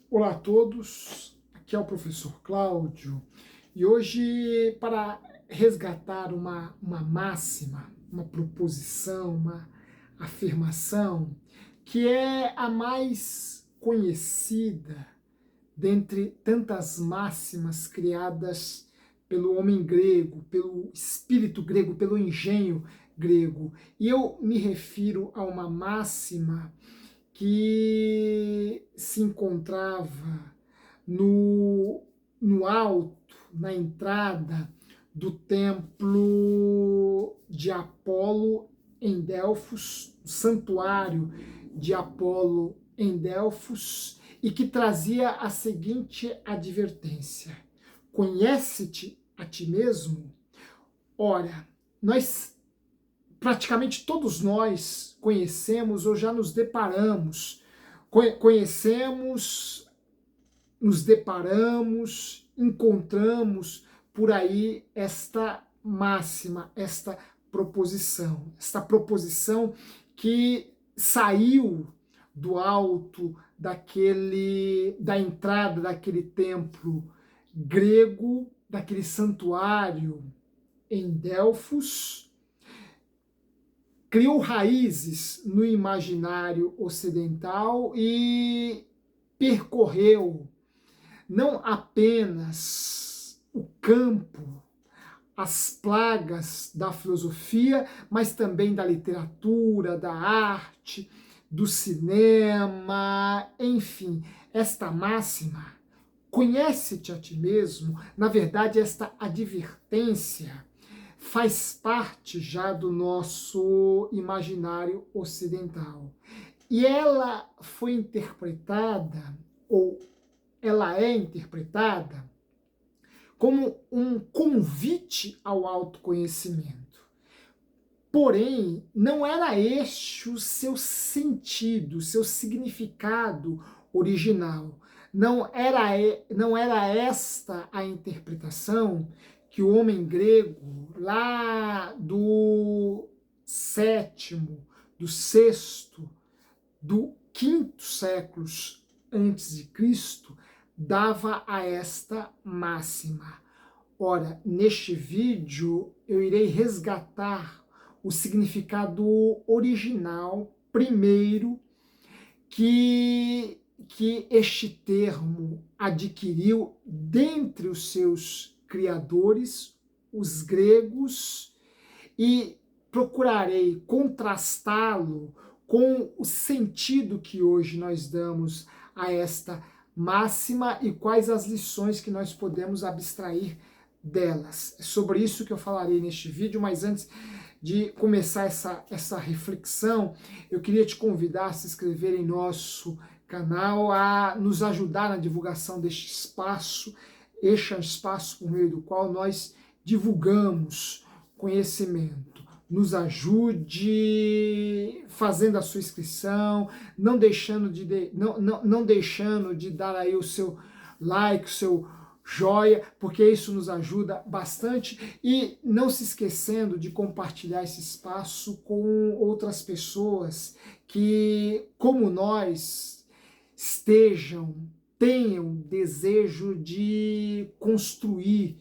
Olá a todos, aqui é o professor Cláudio e hoje, para resgatar uma máxima, uma proposição, uma afirmação, que é a mais conhecida dentre tantas máximas criadas pelo homem grego, pelo espírito grego, pelo engenho grego. E eu me refiro a uma máxima que se encontrava no, no alto, na entrada do templo de Apolo em Delfos, o santuário de Apolo em Delfos, e que trazia a seguinte advertência: conhece-te a ti mesmo? Ora, praticamente todos nós conhecemos ou já nos deparamos, conhecemos, nos deparamos, encontramos por aí esta máxima, esta proposição que saiu do alto da entrada daquele templo grego, daquele santuário em Delfos, criou raízes no imaginário ocidental e percorreu não apenas o campo, as plagas da filosofia, mas também da literatura, da arte, do cinema, enfim, esta máxima, conhece-te a ti mesmo, na verdade, esta advertência faz parte já do nosso imaginário ocidental. E ela foi interpretada, ou ela é interpretada, como um convite ao autoconhecimento. Porém, não era este o seu sentido, o seu significado original. Não era esta a interpretação que o homem grego, lá do sétimo, do sexto, do quinto séculos antes de Cristo, dava a esta máxima. Ora, neste vídeo eu irei resgatar o significado original, primeiro, que este termo adquiriu dentre os seus criadores, os gregos, e procurarei contrastá-lo com o sentido que hoje nós damos a esta máxima e quais as lições que nós podemos abstrair delas. É sobre isso que eu falarei neste vídeo, mas antes de começar essa reflexão, eu queria te convidar a se inscrever em nosso canal, a nos ajudar na divulgação deste espaço. Este é um espaço por meio do qual nós divulgamos conhecimento. Nos ajude fazendo a sua inscrição, não deixando de dar aí o seu like, o seu joia, porque isso nos ajuda bastante, e não se esquecendo de compartilhar esse espaço com outras pessoas que, como nós, tenham desejo de construir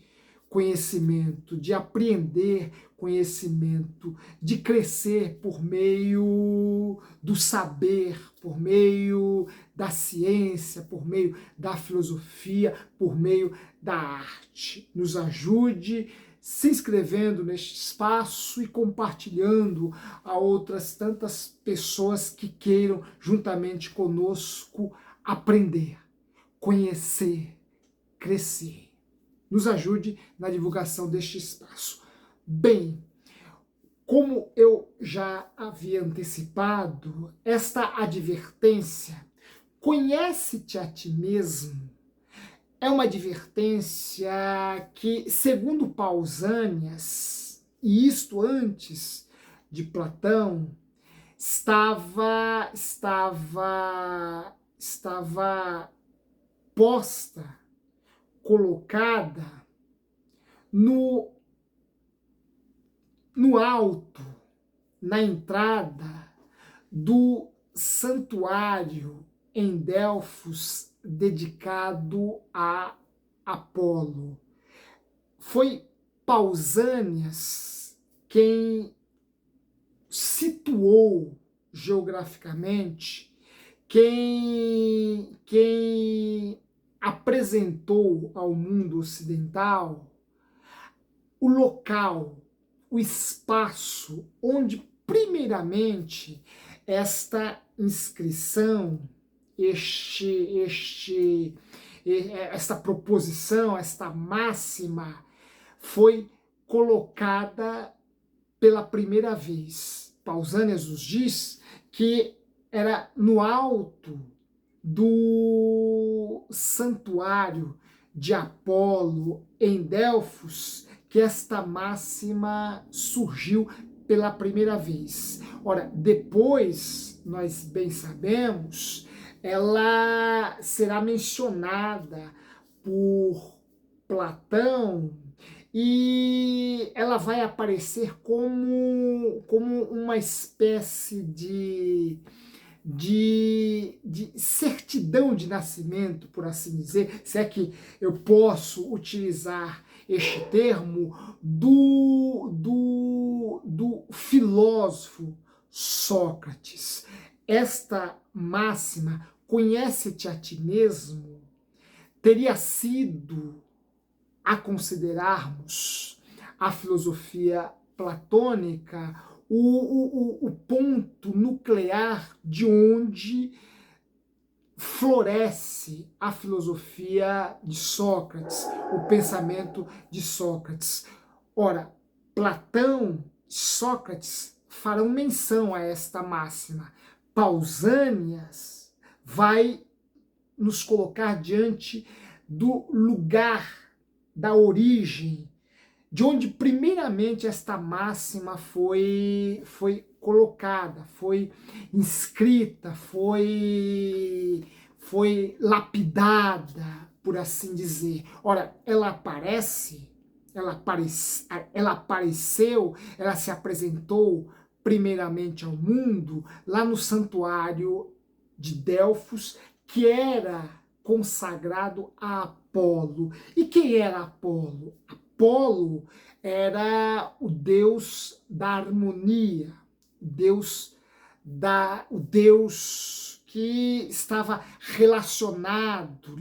conhecimento, de aprender conhecimento, de crescer por meio do saber, por meio da ciência, por meio da filosofia, por meio da arte. Nos ajude se inscrevendo neste espaço e compartilhando a outras tantas pessoas que queiram, juntamente conosco, aprender, conhecer, crescer. Nos ajude na divulgação deste espaço. Bem, como eu já havia antecipado, esta advertência, conhece-te a ti mesmo, é uma advertência que, segundo Pausanias, e isto antes de Platão, estava posta, colocada no alto, na entrada do santuário em Delfos, dedicado a Apolo. Foi Pausânias quem situou geograficamente, quem apresentou ao mundo ocidental o local, o espaço onde, primeiramente, esta inscrição, esta proposição, esta máxima foi colocada pela primeira vez. Pausânias nos diz que era no alto do santuário de Apolo em Delfos que esta máxima surgiu pela primeira vez. Ora, depois, nós bem sabemos, ela será mencionada por Platão e ela vai aparecer como uma espécie de certidão de nascimento, por assim dizer, se é que eu posso utilizar este termo, do filósofo Sócrates. Esta máxima, conhece-te a ti mesmo, teria sido, a considerarmos a filosofia platônica, o ponto nuclear de onde floresce a filosofia de Sócrates, o pensamento de Sócrates. Ora, Platão e Sócrates farão menção a esta máxima. Pausânias vai nos colocar diante do lugar, da origem, de onde primeiramente esta máxima foi colocada, foi inscrita, foi lapidada, por assim dizer. Ora, ela apareceu, ela se apresentou primeiramente ao mundo lá no santuário de Delfos, que era consagrado a Apolo. E quem era Apolo? Apolo era o deus da harmonia, o deus que estava relacionado,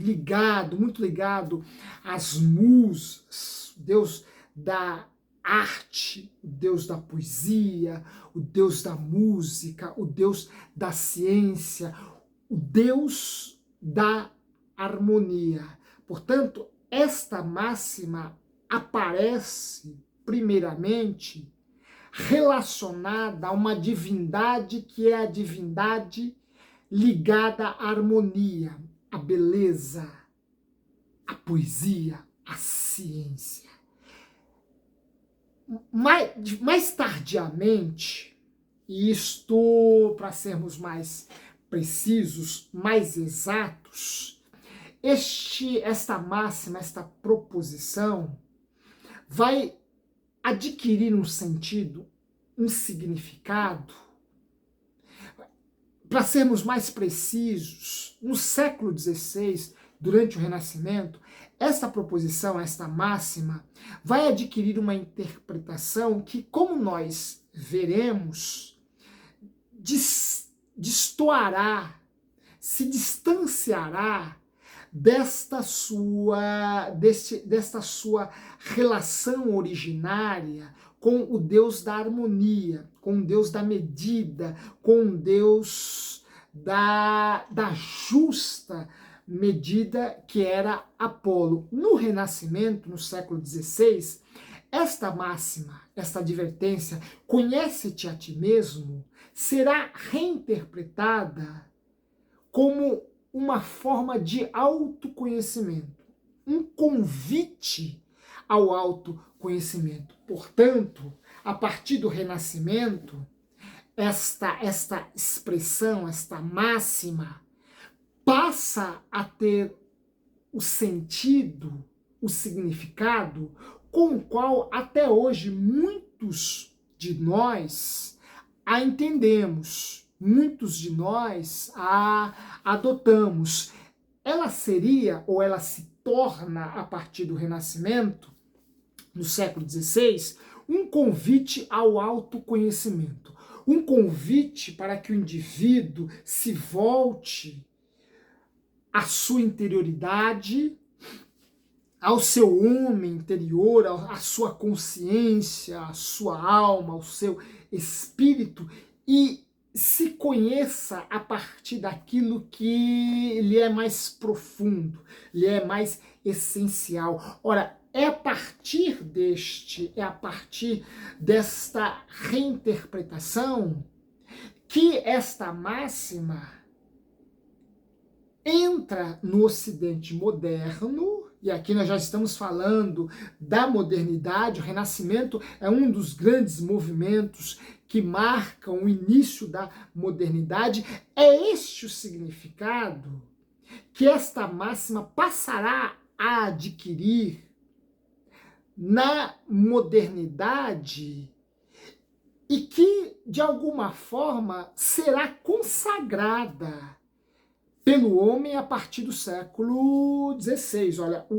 muito ligado às musas, o deus da arte, o deus da poesia, o deus da música, o deus da ciência, o deus da harmonia. Portanto, esta máxima aparece, primeiramente, relacionada a uma divindade que é a divindade ligada à harmonia, à beleza, à poesia, à ciência. Mais tardiamente, e isto, para sermos mais precisos, mais exatos, esta máxima, esta proposição, vai adquirir um sentido, um significado. Para sermos mais precisos, no século XVI, durante o Renascimento, esta proposição, esta máxima, vai adquirir uma interpretação que, como nós veremos, destoará, se distanciará desta sua relação originária com o Deus da harmonia, com o Deus da medida, com o Deus da justa medida, que era Apolo. No Renascimento, no século XVI, esta máxima, esta advertência, conhece-te a ti mesmo, será reinterpretada como uma forma de autoconhecimento, um convite ao autoconhecimento. Portanto, a partir do Renascimento, esta expressão, esta máxima, passa a ter o sentido, o significado com o qual até hoje muitos de nós a entendemos, muitos de nós a adotamos. ela seria, ou ela se torna, a partir do Renascimento, no século XVI, um convite ao autoconhecimento, um convite para que o indivíduo se volte à sua interioridade, ao seu homem interior, à sua consciência, à sua alma, ao seu espírito, e se conheça a partir daquilo que lhe é mais profundo, lhe é mais essencial. Ora, é a partir desta reinterpretação que esta máxima entra no Ocidente moderno, e aqui nós já estamos falando da modernidade. O Renascimento é um dos grandes movimentos que marcam o início da modernidade. É este o significado que esta máxima passará a adquirir na modernidade e que, de alguma forma, será consagrada pelo homem a partir do século XVI.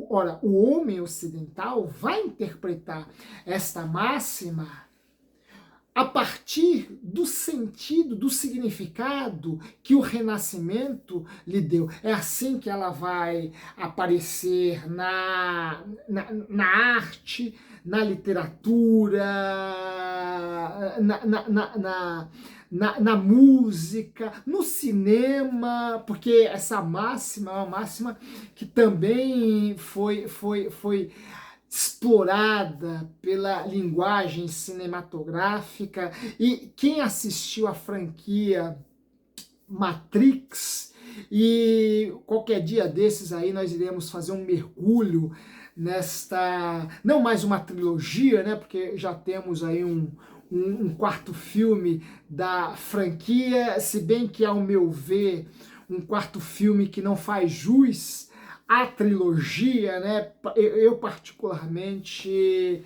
Ora, o homem ocidental vai interpretar esta máxima a partir do sentido, do significado que o Renascimento lhe deu. É assim que ela vai aparecer na arte, na literatura, na música, no cinema, porque essa máxima é uma máxima que também foi explorada pela linguagem cinematográfica, e quem assistiu à franquia Matrix, e qualquer dia desses aí nós iremos fazer um mergulho nesta, não mais uma trilogia, né, porque já temos aí um quarto filme da franquia, se bem que, ao meu ver, um quarto filme que não faz jus à trilogia, né? Eu particularmente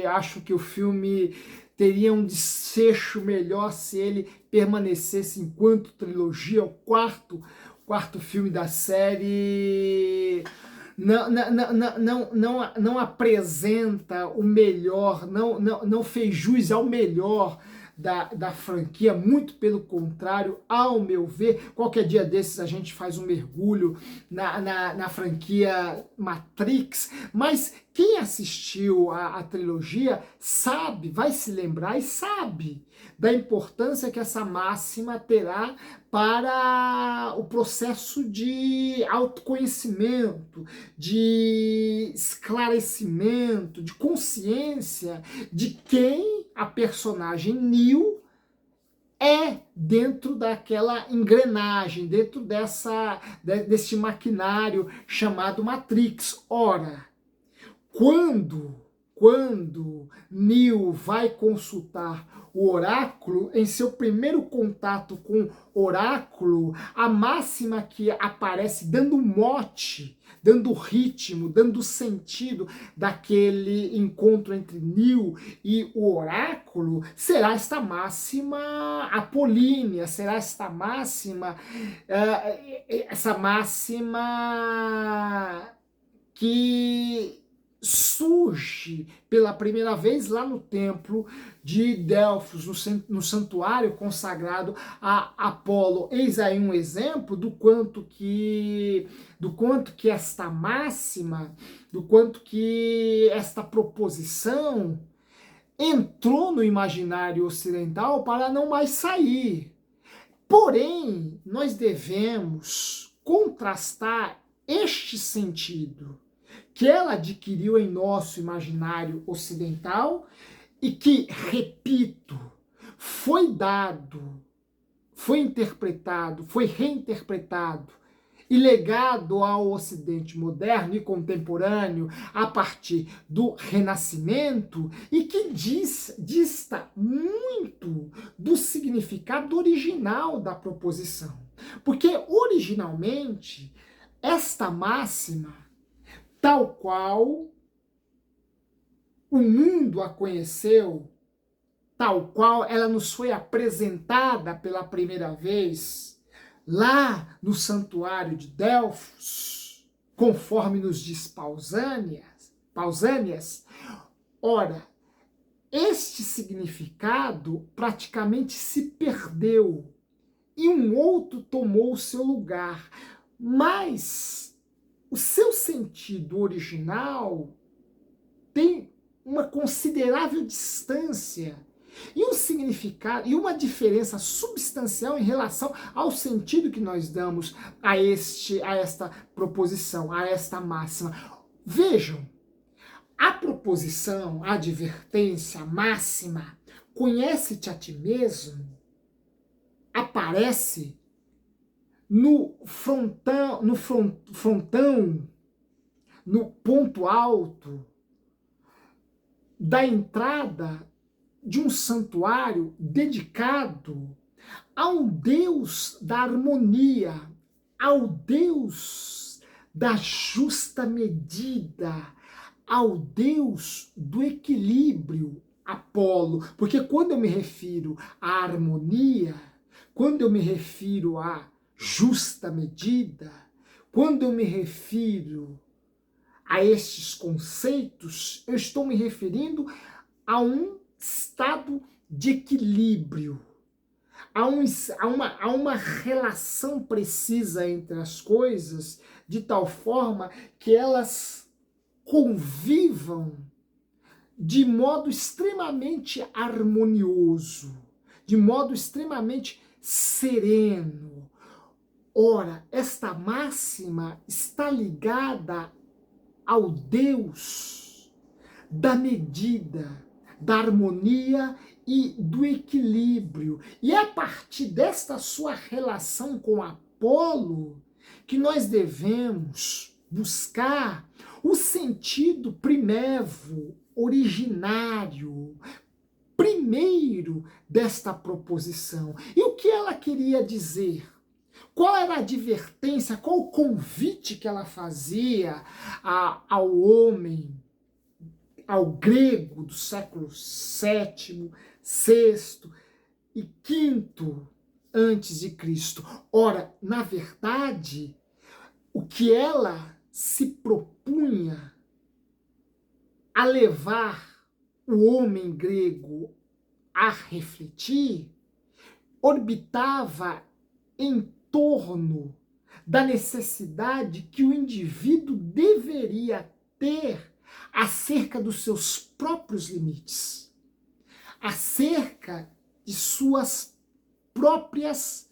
acho que o filme teria um desfecho melhor se ele permanecesse enquanto trilogia. O quarto filme da série não apresenta o melhor, não fez jus ao melhor da franquia, muito pelo contrário, ao meu ver. Qualquer dia desses a gente faz um mergulho na franquia Matrix, mas quem assistiu a trilogia sabe, vai se lembrar e sabe da importância que essa máxima terá para o processo de autoconhecimento, de esclarecimento, de consciência de quem a personagem Neo é dentro daquela engrenagem, dentro desse maquinário chamado Matrix. Ora, quando Neo vai consultar o oráculo, em seu primeiro contato com o oráculo, a máxima que aparece dando mote, dando ritmo, dando sentido daquele encontro entre Neo e o oráculo, será esta máxima apolínea, será esta máxima, essa máxima que surge pela primeira vez lá no templo de Delfos, no santuário consagrado a Apolo. Eis aí um exemplo do quanto que esta máxima, do quanto que esta proposição entrou no imaginário ocidental para não mais sair. Porém, nós devemos contrastar este sentido que ela adquiriu em nosso imaginário ocidental e que, repito, foi dado, foi interpretado, foi reinterpretado e legado ao Ocidente moderno e contemporâneo a partir do Renascimento, e que dista muito do significado original da proposição. Porque, originalmente, esta máxima, tal qual o mundo a conheceu, tal qual ela nos foi apresentada pela primeira vez lá no santuário de Delfos, conforme nos diz Pausânias, ora, este significado praticamente se perdeu e um outro tomou o seu lugar, mas o seu sentido original tem uma considerável distância e um significado e uma diferença substancial em relação ao sentido que nós damos a esta proposição, a esta máxima. Vejam, a proposição, a advertência, a máxima, conhece-te a ti mesmo, aparece no frontão, no ponto alto da entrada de um santuário dedicado ao Deus da harmonia, ao Deus da justa medida, ao Deus do equilíbrio, Apolo. Porque quando eu me refiro à harmonia, quando eu me refiro à justa medida, quando eu me refiro a estes conceitos, eu estou me referindo a um estado de equilíbrio, a uma relação precisa entre as coisas, de tal forma que elas convivam de modo extremamente harmonioso, de modo extremamente sereno. Ora, esta máxima está ligada ao Deus da medida, da harmonia e do equilíbrio. E é a partir desta sua relação com Apolo que nós devemos buscar o sentido primevo, originário, primeiro desta proposição. E o que ela queria dizer? Qual era a advertência, qual o convite que ela fazia ao homem, ao grego do século VII, VI e V antes de Cristo? Ora, na verdade, o que ela se propunha a levar o homem grego a refletir orbitava em torno da necessidade que o indivíduo deveria ter acerca dos seus próprios limites, acerca de suas próprias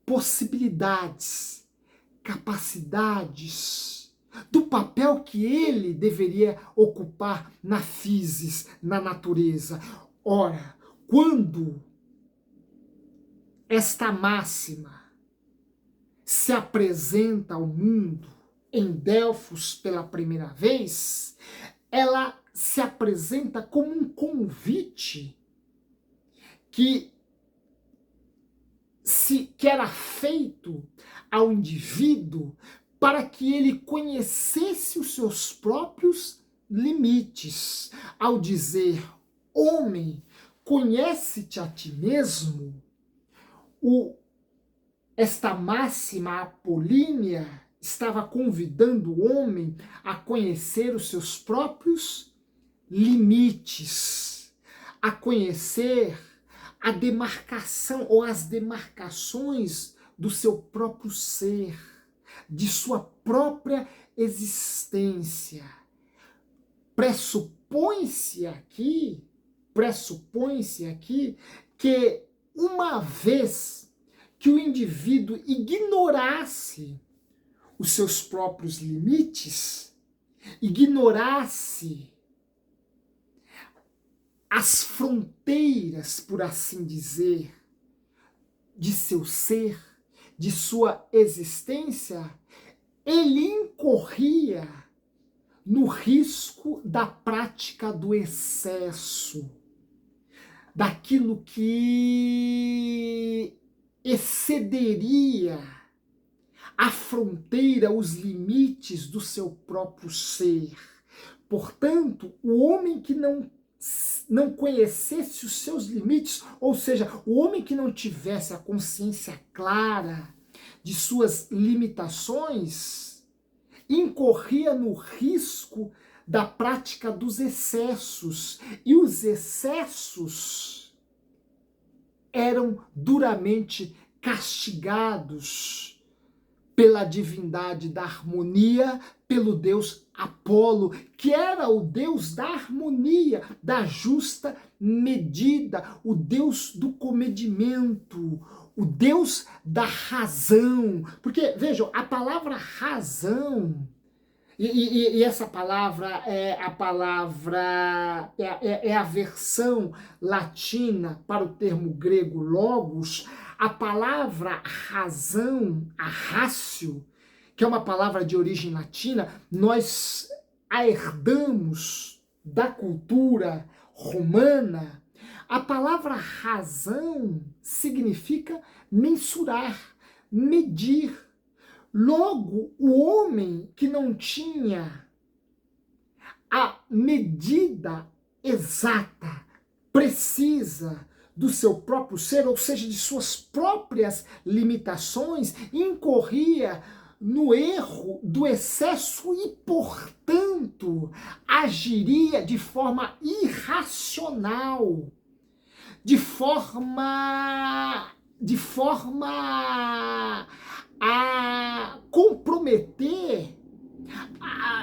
possibilidades, capacidades, do papel que ele deveria ocupar na physis, na natureza. Ora, quando esta máxima se apresenta ao mundo em Delfos pela primeira vez, ela se apresenta como um convite que era feito ao indivíduo para que ele conhecesse os seus próprios limites. Ao dizer, homem, conhece-te a ti mesmo, esta máxima apolínea estava convidando o homem a conhecer os seus próprios limites, a conhecer a demarcação ou as demarcações do seu próprio ser, de sua própria existência. Pressupõe-se aqui que uma vez que o indivíduo ignorasse os seus próprios limites, ignorasse as fronteiras, por assim dizer, de seu ser, de sua existência, ele incorria no risco da prática do excesso, daquilo que excederia a fronteira, os limites do seu próprio ser. Portanto, o homem que não conhecesse os seus limites, ou seja, o homem que não tivesse a consciência clara de suas limitações, incorria no risco da prática dos excessos, e os excessos eram duramente castigados pela divindade da harmonia, pelo deus Apolo, que era o deus da harmonia, da justa medida, o deus do comedimento, o deus da razão. Porque, vejam, a palavra razão, e essa palavra é a palavra, é a versão latina para o termo grego logos. A palavra razão, a ratio, que é uma palavra de origem latina, nós a herdamos da cultura romana. A palavra razão significa mensurar, medir. Logo, o homem que não tinha a medida exata, precisa do seu próprio ser, ou seja, de suas próprias limitações, incorria no erro do excesso e, portanto, agiria de forma irracional, de forma a comprometer,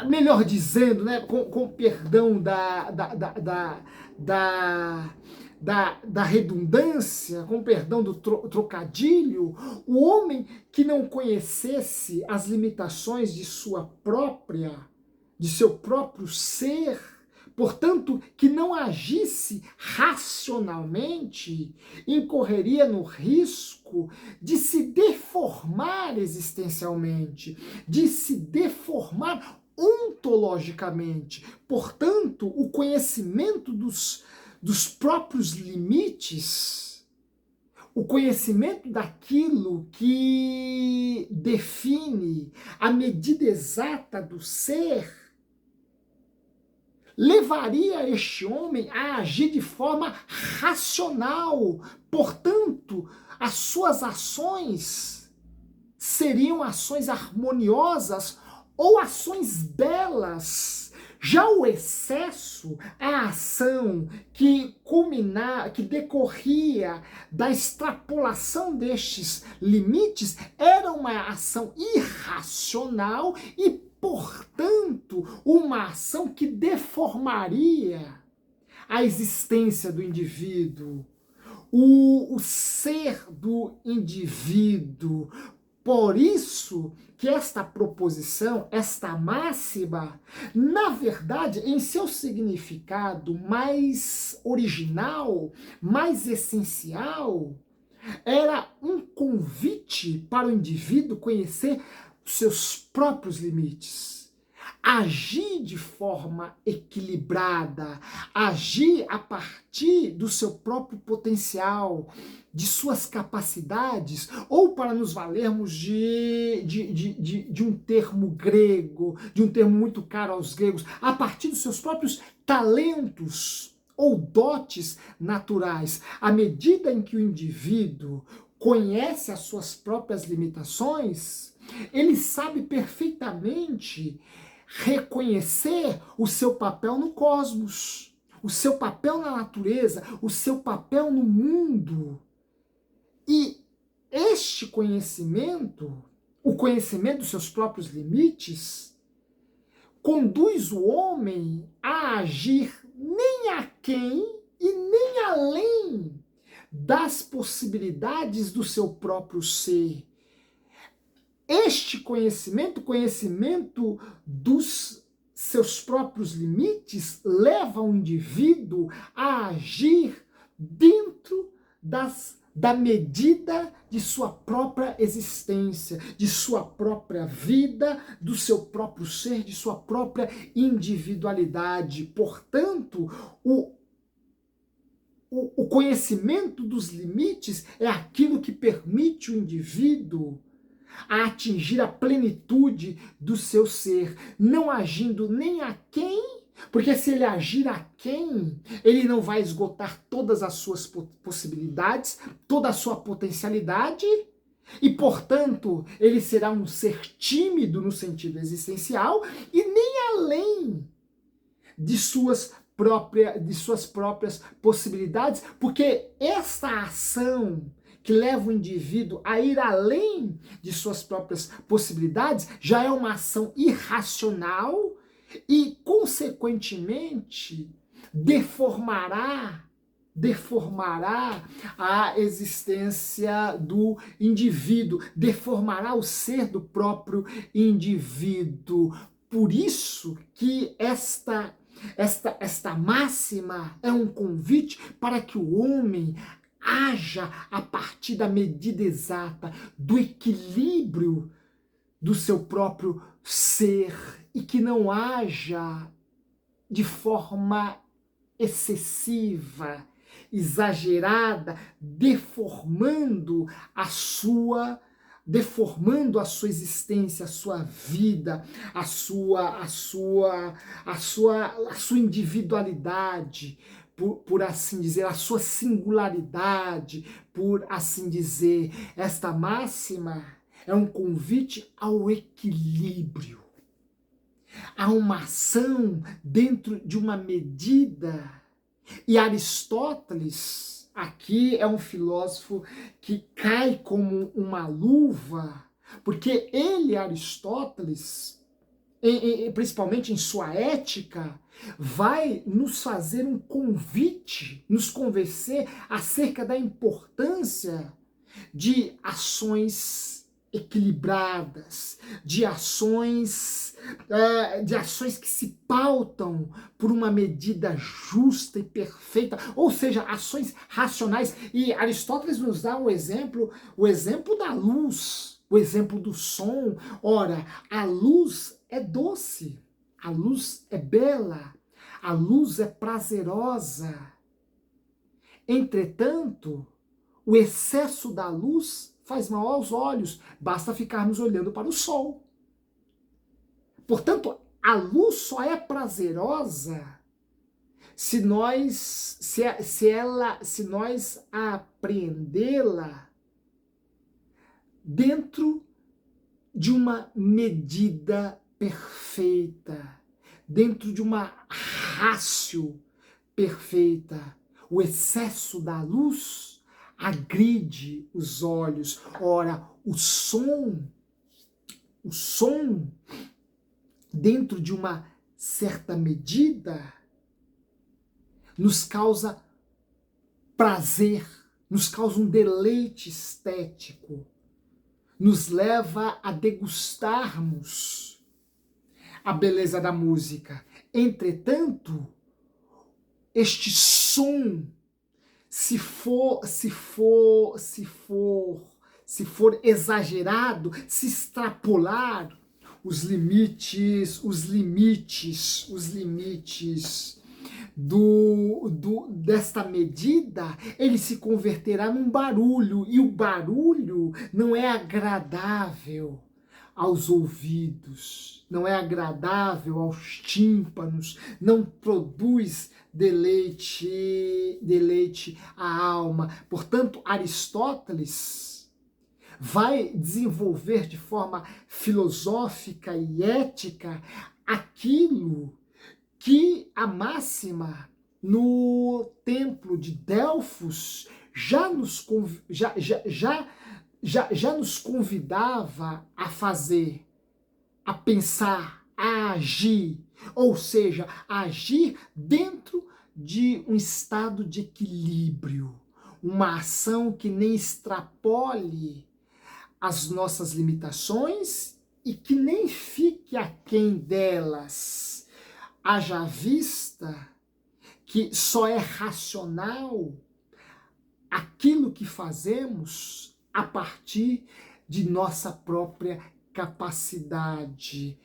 melhor dizendo, né, com perdão da redundância, com perdão do trocadilho, o homem que não conhecesse as limitações de seu próprio ser, portanto, que não agisse racionalmente, incorreria no risco de se deformar existencialmente, de se deformar ontologicamente. Portanto, o conhecimento dos próprios limites, o conhecimento daquilo que define a medida exata do ser, levaria este homem a agir de forma racional. Portanto, as suas ações seriam ações harmoniosas ou ações belas. Já o excesso, a ação que decorria da extrapolação destes limites, era uma ação irracional e, portanto, uma ação que deformaria a existência do indivíduo, o ser do indivíduo. Por isso que esta proposição, esta máxima, na verdade, em seu significado mais original, mais essencial, era um convite para o indivíduo conhecer os seus próprios limites, agir de forma equilibrada, agir a partir do seu próprio potencial, de suas capacidades, ou, para nos valermos de um termo grego, de um termo muito caro aos gregos, a partir dos seus próprios talentos ou dotes naturais. À medida em que o indivíduo conhece as suas próprias limitações, ele sabe perfeitamente reconhecer o seu papel no cosmos, o seu papel na natureza, o seu papel no mundo. E este conhecimento, o conhecimento dos seus próprios limites, conduz o homem a agir nem aquém e nem além das possibilidades do seu próprio ser. Este conhecimento, o conhecimento dos seus próprios limites, leva o indivíduo a agir dentro da medida de sua própria existência, de sua própria vida, do seu próprio ser, de sua própria individualidade. Portanto, o conhecimento dos limites é aquilo que permite o indivíduo a atingir a plenitude do seu ser, não agindo nem a quem, porque se ele agir a quem, ele não vai esgotar todas as suas possibilidades, toda a sua potencialidade, E, portanto, ele será um ser tímido no sentido existencial e nem além de suas próprias possibilidades, porque essa ação que leva o indivíduo a ir além de suas próprias possibilidades já é uma ação irracional e, consequentemente, deformará a existência do indivíduo, deformará o ser do próprio indivíduo. Por isso que esta máxima é um convite para que o homem haja a partir da medida exata, do equilíbrio do seu próprio ser e que não haja de forma excessiva, exagerada, deformando a sua existência, a sua vida, a sua individualidade, por assim dizer, a sua singularidade, por assim dizer. Esta máxima é um convite ao equilíbrio, a uma ação dentro de uma medida. E Aristóteles, aqui é um filósofo que cai como uma luva, porque ele, Aristóteles, principalmente em sua ética, vai nos fazer um convite, nos convencer acerca da importância de ações equilibradas, de ações que se pautam por uma medida justa e perfeita, ou seja, ações racionais. E Aristóteles nos dá o exemplo da luz, o exemplo do som. Ora, a luz é doce, a luz é bela, a luz é prazerosa. Entretanto, o excesso da luz faz mal aos olhos, basta ficarmos olhando para o sol. Portanto, a luz só é prazerosa se nós apreendê-la dentro de uma medida perfeita, dentro de uma ratio perfeita. O excesso da luz agride os olhos. Ora, o som, dentro de uma certa medida, nos causa prazer, nos causa um deleite estético, nos leva a degustarmos a beleza da música. Entretanto, este som, se for exagerado, se extrapolar os limites desta medida, ele se converterá num barulho, e o barulho não é agradável aos ouvidos, não é agradável aos tímpanos, não produz deleite à alma. Portanto, Aristóteles vai desenvolver de forma filosófica e ética aquilo que a máxima no templo de Delfos já nos convidava a fazer, a pensar, a agir, ou seja, a agir dentro de um estado de equilíbrio, uma ação que nem extrapole as nossas limitações e que nem fique aquém delas. Haja vista que só é racional aquilo que fazemos a partir de nossa própria capacidade.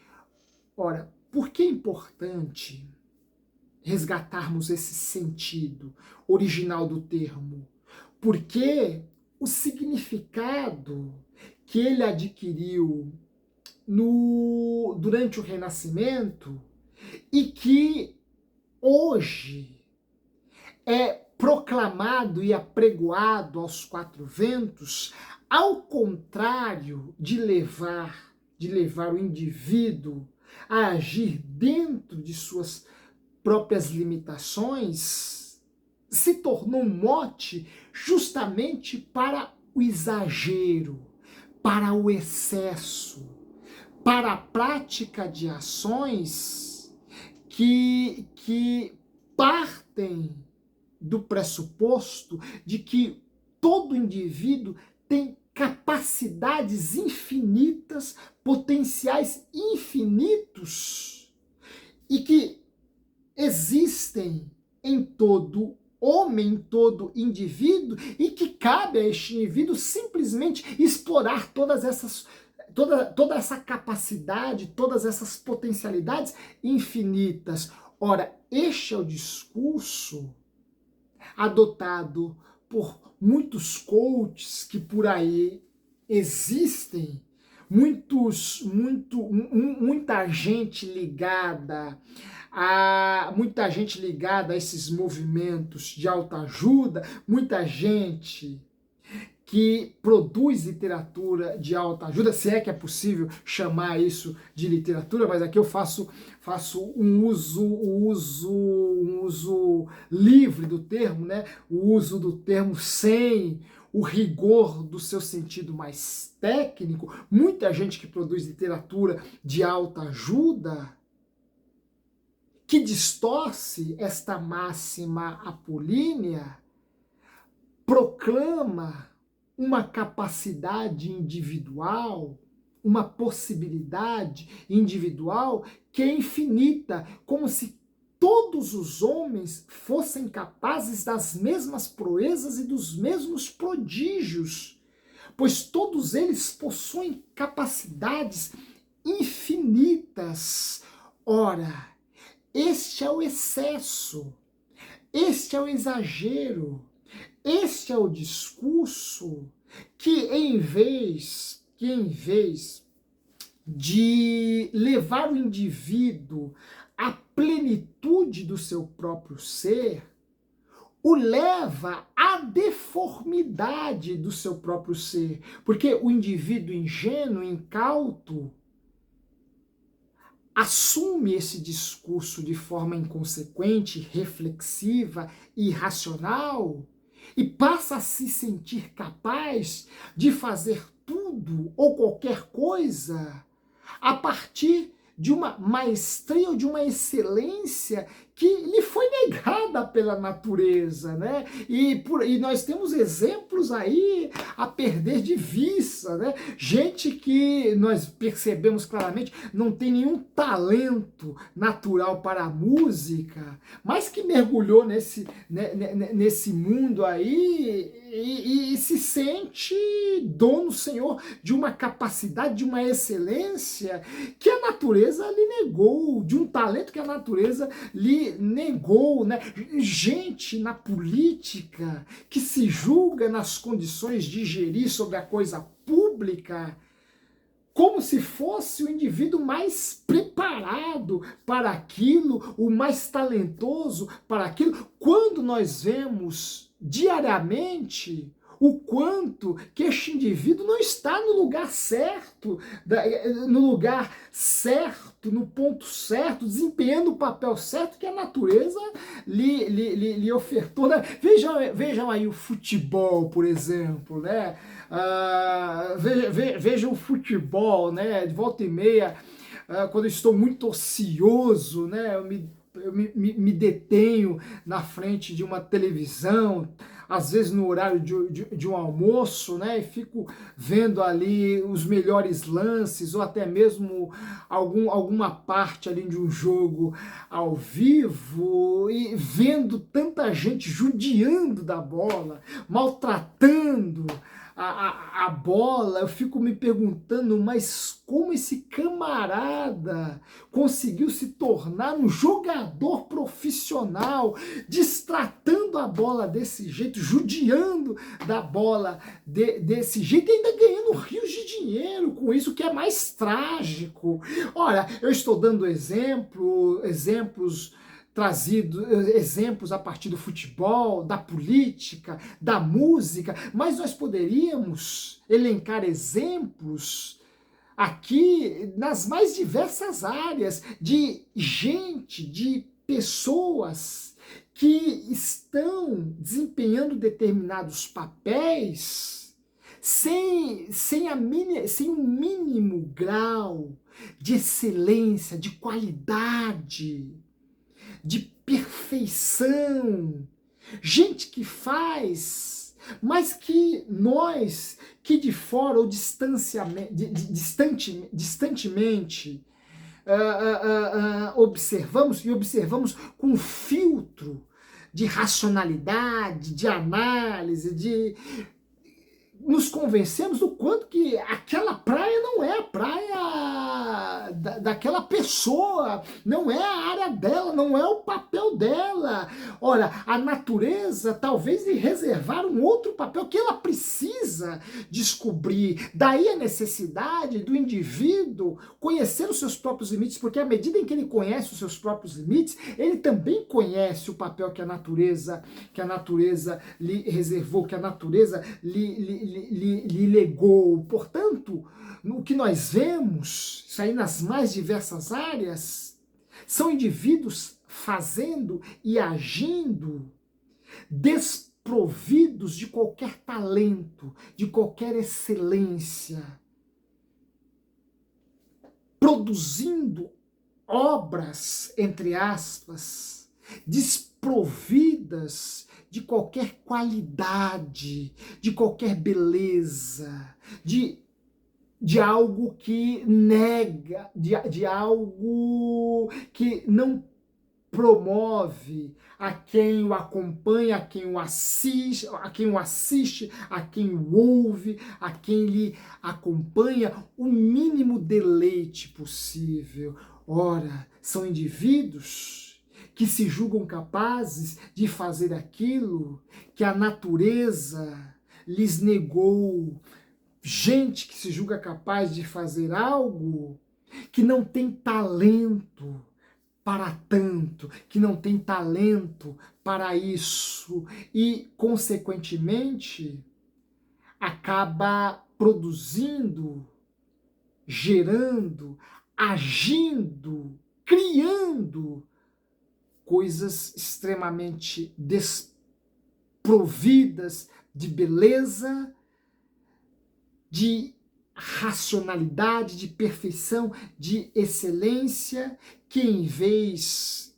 Ora, por que é importante resgatarmos esse sentido original do termo? Porque o significado que ele adquiriu durante o Renascimento e que hoje é proclamado e apregoado aos quatro ventos Ao contrário de levar o indivíduo a agir dentro de suas próprias limitações, se tornou um mote justamente para o exagero, para o excesso, para a prática de ações que partem do pressuposto de que todo indivíduo tem capacidades infinitas, potenciais infinitos, e que existem em todo homem, em todo indivíduo, e que cabe a este indivíduo simplesmente explorar toda essa capacidade, todas essas potencialidades infinitas. Ora, este é o discurso adotado por muitos coaches que por aí existem, muita gente ligada a esses movimentos de autoajuda, muita gente que produz literatura de autoajuda, se é que é possível chamar isso de literatura, mas aqui eu faço um uso livre do termo, né? O uso do termo sem o rigor do seu sentido mais técnico. Muita gente que produz literatura de autoajuda que distorce esta máxima apolínea, proclama uma capacidade individual, uma possibilidade individual que é infinita, como se todos os homens fossem capazes das mesmas proezas e dos mesmos prodígios, pois todos eles possuem capacidades infinitas. Ora, este é o excesso, este é o exagero, este é o discurso que em vez de levar o indivíduo à plenitude do seu próprio ser, o leva à deformidade do seu próprio ser. Porque o indivíduo ingênuo, incauto, assume esse discurso de forma inconsequente, reflexiva e irracional e passa a se sentir capaz de fazer tudo ou qualquer coisa a partir de uma maestria ou de uma excelência que lhe foi negada pela natureza, né? E nós temos exemplos aí a perder de vista, né? Gente que nós percebemos claramente não tem nenhum talento natural para a música, mas que mergulhou nesse mundo aí e se sente dono, senhor, de uma capacidade, de uma excelência que a natureza lhe negou, de um talento que a natureza lhe negou, né? Gente na política que se julga nas condições de gerir sobre a coisa pública como se fosse o indivíduo mais preparado para aquilo, o mais talentoso para aquilo, quando nós vemos diariamente o quanto que este indivíduo não está no lugar certo, no ponto certo, desempenhando o papel certo que a natureza lhe ofertou. Né? Vejam aí o futebol, por exemplo, né? Vejam o futebol, né? De volta e meia, quando eu estou muito ocioso, né? Eu me detenho na frente de uma televisão, às vezes no horário de um almoço, né, e fico vendo ali os melhores lances, ou até mesmo alguma parte ali de um jogo ao vivo, e vendo tanta gente judiando da bola, maltratando a bola, eu fico me perguntando, mas como esse camarada conseguiu se tornar um jogador profissional, destratando a bola desse jeito, judiando da bola desse jeito e ainda ganhando rios de dinheiro com isso, que é mais trágico. Ora, eu estou dando exemplos trazido exemplos a partir do futebol, da política, da música, mas nós poderíamos elencar exemplos aqui nas mais diversas áreas de gente, de pessoas que estão desempenhando determinados papéis sem um mínimo grau de excelência, de qualidade, de perfeição. Gente que faz, mas que nós, que de fora ou distantemente, observamos com filtro de racionalidade, de análise, nos convencemos do quanto que aquela praia não é a praia daquela pessoa, não é a área dela, não é o papel dela. Ora, a natureza talvez lhe reservar um outro papel que ela precisa descobrir. Daí a necessidade do indivíduo conhecer os seus próprios limites, porque à medida em que ele conhece os seus próprios limites, ele também conhece o papel que a natureza lhe reservou, que a natureza lhe legou. Portanto, o que nós vemos, isso aí nas mais diversas áreas, são indivíduos fazendo e agindo desprovidos de qualquer talento, de qualquer excelência, produzindo obras, entre aspas, desprovidas de qualquer qualidade, de qualquer beleza, de algo que nega, de algo que não promove a quem o acompanha, a quem o assiste, a quem o ouve, a quem lhe acompanha, o mínimo deleite possível. Ora, são indivíduos que se julgam capazes de fazer aquilo que a natureza lhes negou. Gente que se julga capaz de fazer algo que não tem talento para tanto, que não tem talento para isso e, consequentemente, acaba produzindo, gerando, agindo, criando coisas extremamente desprovidas de beleza, de racionalidade, de perfeição, de excelência, que em vez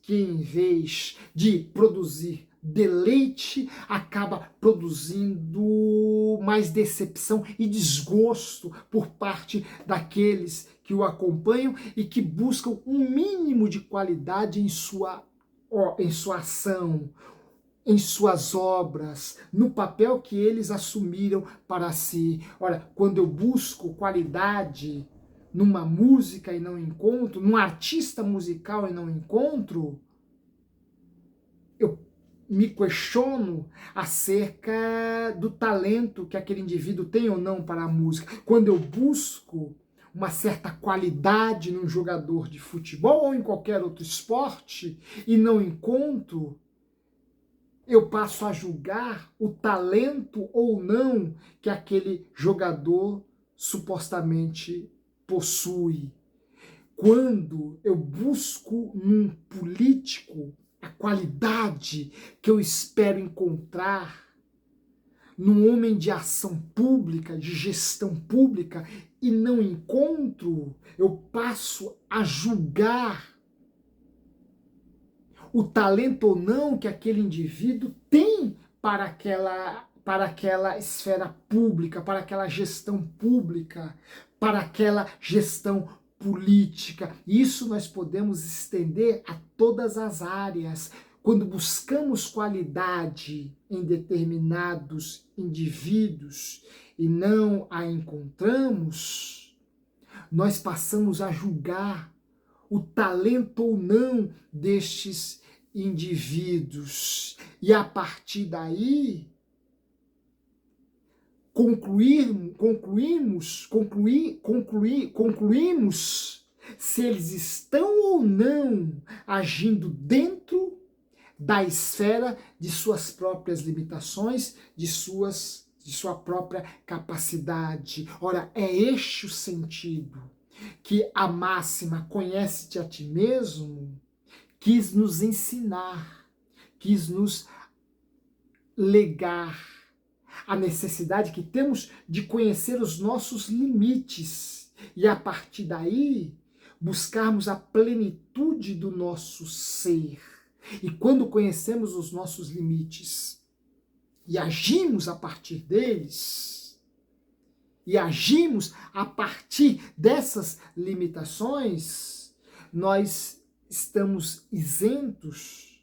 de produzir deleite, acaba produzindo mais decepção e desgosto por parte daqueles que o acompanham e que buscam um mínimo de qualidade em sua ação, em suas obras, no papel que eles assumiram para si. Ora, quando eu busco qualidade numa música e não encontro, num artista musical e não encontro, eu me questiono acerca do talento que aquele indivíduo tem ou não para a música. Quando eu busco uma certa qualidade num jogador de futebol ou em qualquer outro esporte e não encontro, eu passo a julgar o talento ou não que aquele jogador supostamente possui. Quando eu busco num político a qualidade que eu espero encontrar num homem de ação pública, de gestão pública, e não encontro, eu passo a julgar o talento ou não que aquele indivíduo tem para aquela esfera pública, para aquela gestão pública, para aquela gestão política. Isso nós podemos estender a todas as áreas. Quando buscamos qualidade em determinados indivíduos e não a encontramos, nós passamos a julgar o talento ou não destes indivíduos. E a partir daí, concluímos se eles estão ou não agindo dentro da esfera de suas próprias limitações, de sua própria capacidade. Ora, é este o sentido que a máxima conhece-te a ti mesmo quis nos ensinar, quis nos legar a necessidade que temos de conhecer os nossos limites e, a partir daí, buscarmos a plenitude do nosso ser. E quando conhecemos os nossos limites e agimos a partir deles, e agimos a partir dessas limitações, nós estamos isentos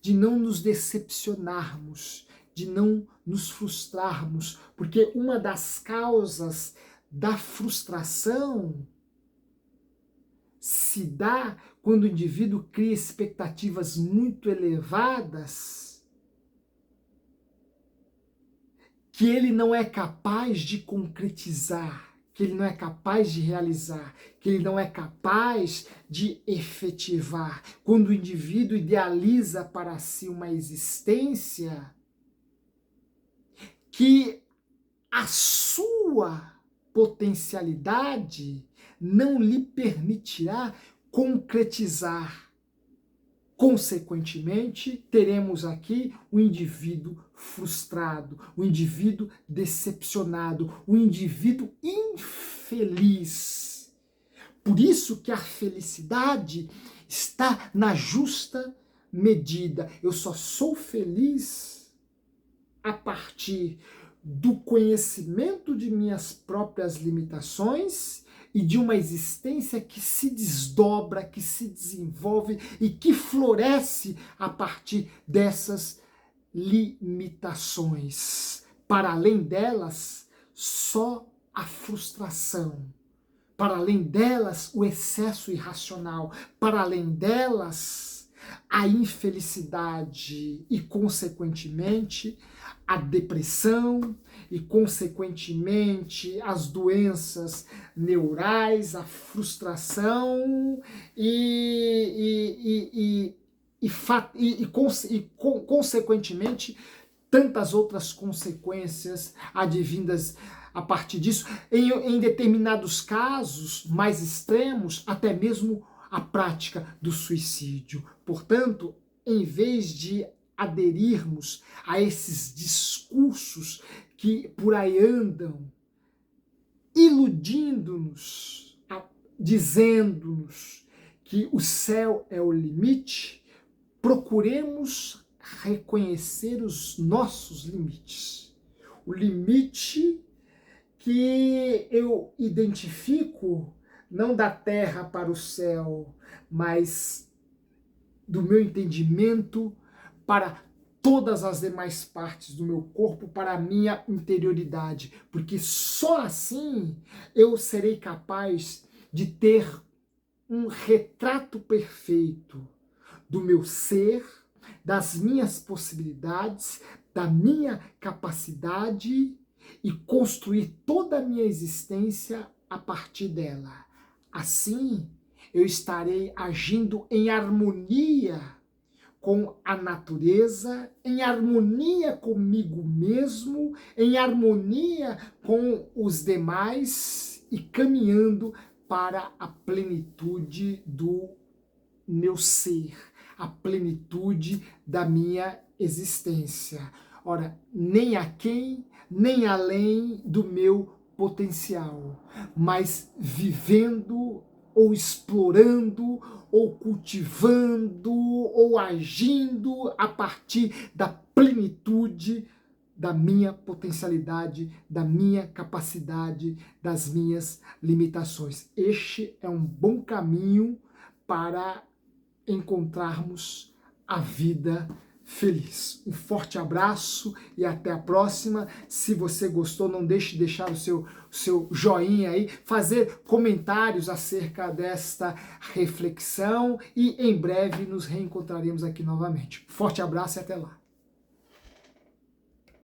de não nos decepcionarmos, de não nos frustrarmos, porque uma das causas da frustração se dá quando o indivíduo cria expectativas muito elevadas que ele não é capaz de concretizar, que ele não é capaz de realizar, que ele não é capaz de efetivar. Quando o indivíduo idealiza para si uma existência que a sua potencialidade não lhe permitirá concretizar. Consequentemente, teremos aqui um indivíduo frustrado, um indivíduo decepcionado, um indivíduo infeliz. Por isso que a felicidade está na justa medida. Eu só sou feliz a partir do conhecimento de minhas próprias limitações e de uma existência que se desdobra, que se desenvolve e que floresce a partir dessas limitações. Para além delas, só a frustração. Para além delas, o excesso irracional. Para além delas, a infelicidade e, consequentemente, a depressão e, consequentemente, as doenças neurais, a frustração consequentemente, tantas outras consequências advindas a partir disso. Em determinados casos mais extremos, até mesmo a prática do suicídio. Portanto, em vez de aderirmos a esses discursos que por aí andam, iludindo-nos, dizendo-nos que o céu é o limite, procuremos reconhecer os nossos limites. O limite que eu identifico não da terra para o céu, mas do meu entendimento para todas as demais partes do meu corpo, para a minha interioridade, porque só assim eu serei capaz de ter um retrato perfeito do meu ser, das minhas possibilidades, da minha capacidade e construir toda a minha existência a partir dela. Assim, eu estarei agindo em harmonia com a natureza, em harmonia comigo mesmo, em harmonia com os demais e caminhando para a plenitude do meu ser, a plenitude da minha existência. Ora, nem aquém, nem além do meu potencial, mas vivendo ou explorando, ou cultivando, ou agindo a partir da plenitude da minha potencialidade, da minha capacidade, das minhas limitações. Este é um bom caminho para encontrarmos a vida feliz. Um forte abraço e até a próxima. Se você gostou, não deixe de deixar o seu joinha aí, fazer comentários acerca desta reflexão e em breve nos reencontraremos aqui novamente. Forte abraço e até lá.